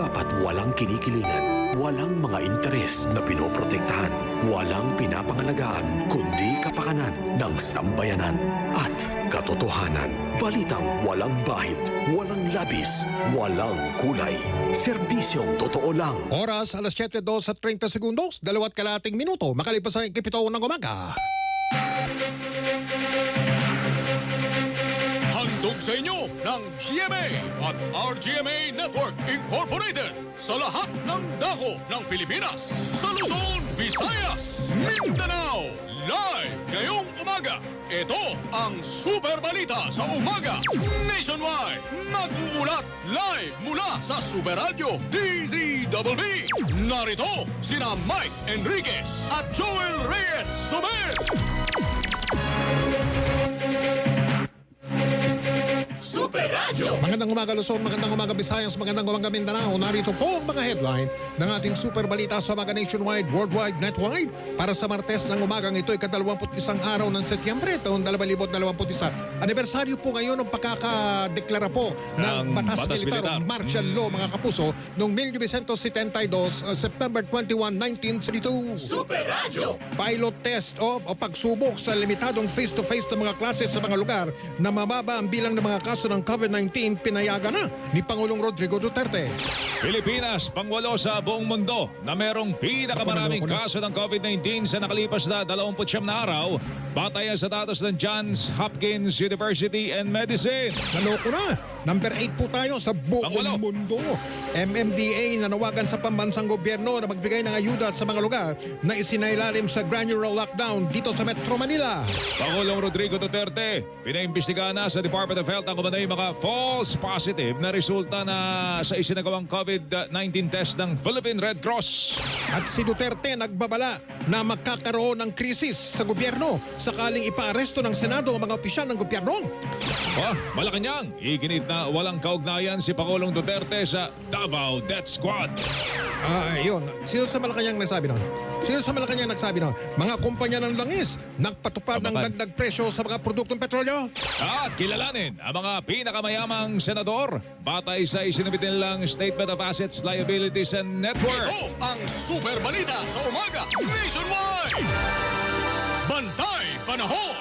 Dapat walang kinikilingan, walang mga interes na pinoprotektahan, walang pinapangalagaan, kundi kapakanan ng sambayanan at katotohanan. Balitang walang bahid, walang labis, walang kulay. Serbisyong totoo lang. Oras alas 7:30 segundos, 2 minuto, makalipas ang 7 ng umaga. Handog sa inyo ng GMA at RGMA Network Incorporated sa lahat ng dako ng Pilipinas, sa Luzon, Visayas, Mindanao. Live ngayong umaga, ito ang Super Balita sa Umaga Nationwide. Nag-uulat live mula sa Super Radio DZBB. Narito sina Mike Enriquez at Joel Reyes Sober. Super Radio! Magandang umaga Luzon, magandang umaga Visayas, magandang umaga Mindanao. Narito po ang mga headline ng ating Super Balita sa Umaga Nationwide, Worldwide, Netwide para sa Martes ng umagang ito, ika-21 araw ng Setyembre, taon 2021. Anibersaryo po ngayon ng pagkakadeklara po ng Batas Militar o Martial Law, mga kapuso, noong 1972, September 21, 1972. Super Radio! Pilot test o pagsubok sa limitadong face-to-face na mga klase sa mga lugar na mababa ang bilang ng mga kaso ng COVID-19 pinayagan na ni Pangulong Rodrigo Duterte. Pilipinas, pangwalo sa buong mundo na merong pinakamaraming kaso ng COVID-19 sa nakalipas na 29 na araw, batay sa datos ng Johns Hopkins University and Medicine. Naloko na! Number 8 po tayo sa buong mundo. MMDA nanawagan sa pambansang gobyerno na magbigay ng ayuda sa mga lugar na isinailalim sa granular lockdown dito sa Metro Manila. Pangulong Rodrigo Duterte, pinaimbestigahan na sa Department of Health ang kumanay mga false positive na resulta na sa isinagawang COVID-19 test ng Philippine Red Cross. At si Duterte nagbabala na magkakaroon ng krisis sa gobyerno sakaling ipaaresto ng Senado ang mga opisyal ng gobyerno. Malacanang, iginit na walang kaugnayan si Pangulong Duterte sa Davao Death Squad. Yun. Sino sa Malacanang nagsabi nun? Sino sa Malacanang nagsabi nun? Mga kumpanya ng langis nagpatupad ng dagdag presyo sa mga produktong petrolyo. At kilalanin ang mga pinakamayamang senador batay sa isinabit nilang Statement of Assets, Liabilities and Net Worth. Ito ang Super Balita sa Umaga Nationwide! Bantay Panahon!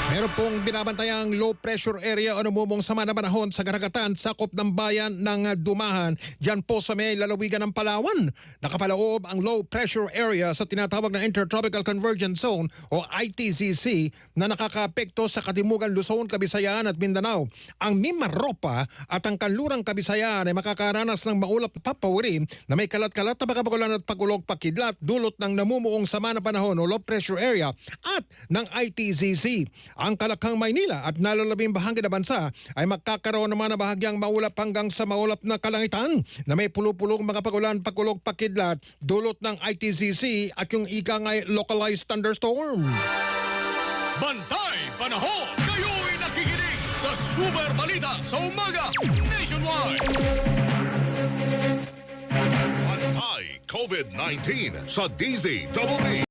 Meron pong binabantayang low pressure area o namumong sama na panahon sa karagatan sakop ng bayan ng Dumahan. Diyan po sa may lalawigan ng Palawan. Nakapaloob ang low pressure area sa tinatawag na Intertropical Convergence Zone o ITCZ na nakakaapekto sa Katimugan Luzon, Kabisayaan at Mindanao. Ang Mimaropa at ang Kanlurang Kabisayaan ay makakaranas ng maulap na papawiri na may kalat-kalat na pagkapagulan at pagulog pakidlat dulot ng namumuong sama na panahon o low pressure area at ng ITCZ. Ang Kalakang Maynila at nalalabing bahagi ng bansa ay magkakaroon naman na bahagyang maulap hanggang sa maulap na kalangitan na may pulupulong mga pagulan, pagulog, pakidlat, dulot ng ITCZ at yung ika nga'y localized thunderstorm. Bantay Panahon! Kayo'y nakikinig sa Super Balita sa Umaga Nationwide! Bantay COVID-19 sa DZBB.